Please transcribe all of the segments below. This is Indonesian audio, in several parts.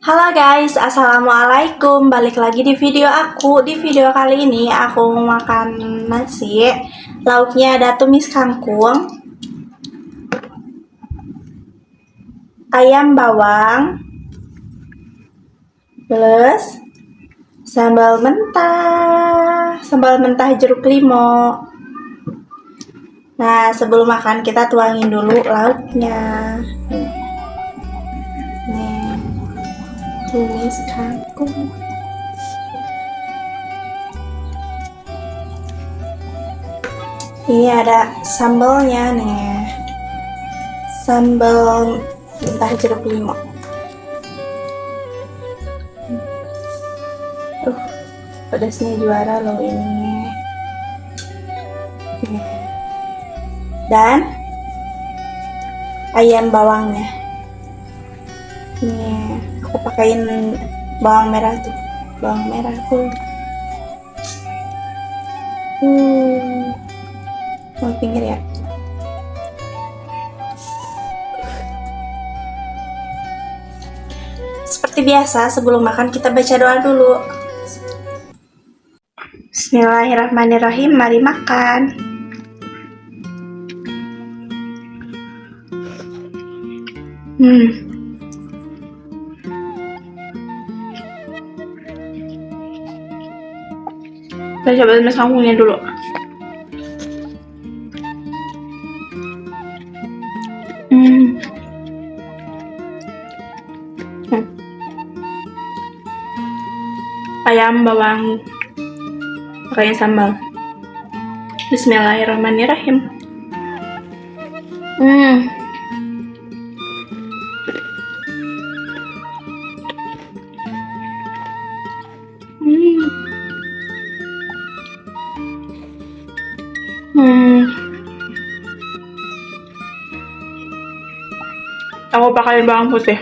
Halo guys, assalamualaikum. Balik lagi di video aku. Di video kali ini aku mau makan nasi. Lauknya ada tumis kangkung, ayam bawang, plus sambal mentah jeruk limau. Nah, sebelum makan kita tuangin dulu lauknya. Nih, tumis kangkung. Ini ada sambalnya nih, sambal mentah jeruk limau. Pedasnya juara loh ini. Dan ayam bawangnya. Nih, aku pakein bawang merah tuh, bawang merah tuh. Mau pinggir ya. Seperti biasa, sebelum makan kita baca doa dulu. Bismillahirrahmanirrahim, mari makan. Kita coba tumis kangkungnya dulu. Ayam bawang pakai sambal. Bismillahirrahmanirrahim. Aku pakai bawang putih.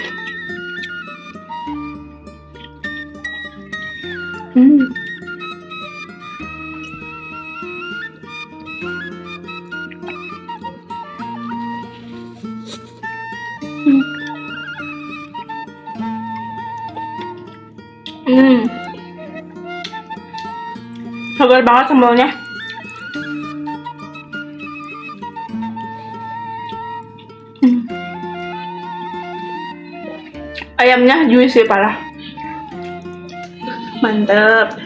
Segar banget sambalnya. Ayamnya juicy parah. Mantep.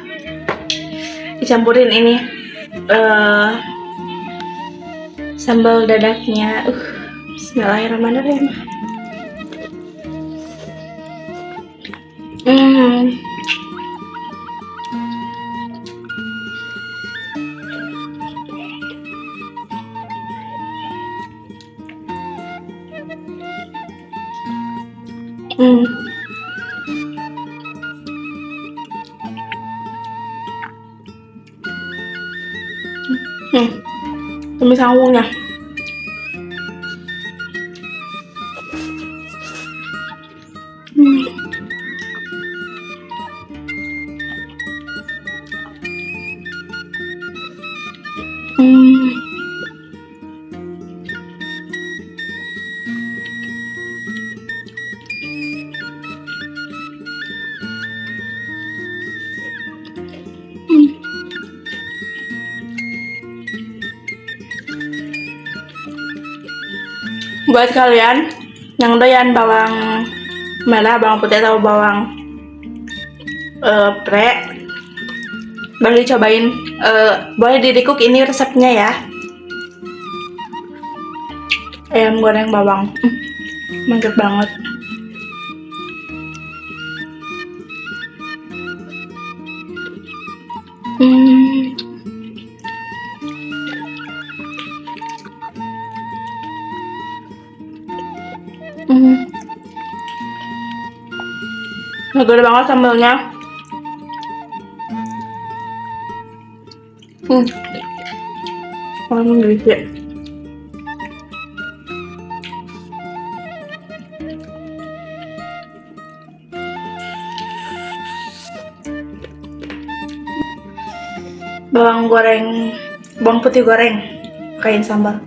Dicampurin ini sambal dadaknya. Bismillahirrahmanirrahim. Tumis kangkungnya. Buat kalian yang doyan bawang merah, bawang putih atau bawang pre, boleh dicobain. Boleh di-recook ini resepnya ya. Ayam goreng bawang, mantap banget. Segar banget sambalnya. Gizi. Bawang putih goreng, pakain sambal.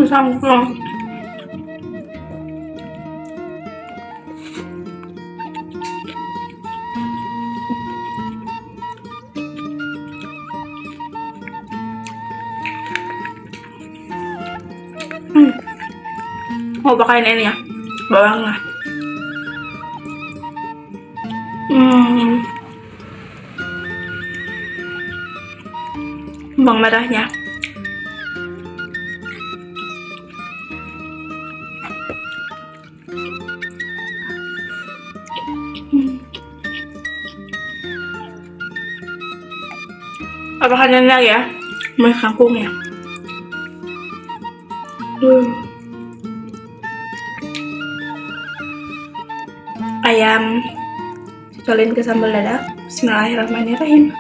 Sangkong. Mau pakain ini ya, bawangnya. Bawang merahnya. Apakah enak ya? Mas kangkungnya. Ayam cocolin ke sambal dadak. Bismillahirrahmanirrahim.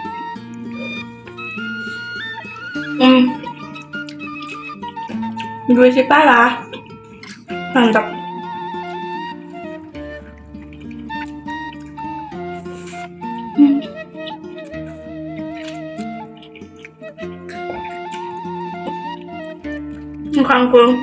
Juicy parah. Mantap. Kangkung.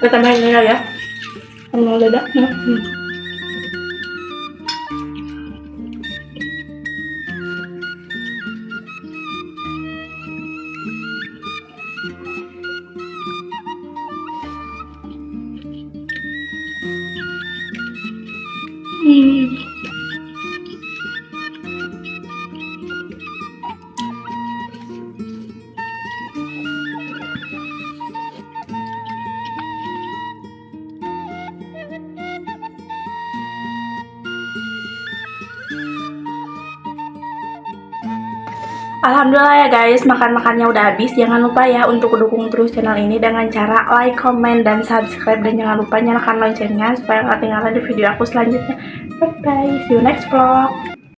Kita tambahin aja ya sambal dadaknya. Alhamdulillah ya guys, makan-makannya udah habis. Jangan lupa ya untuk dukung terus channel ini dengan cara like, comment, dan subscribe. Dan jangan lupa nyalakan loncengnya supaya nggak ketinggalan di video aku selanjutnya. Bye bye, see you next vlog.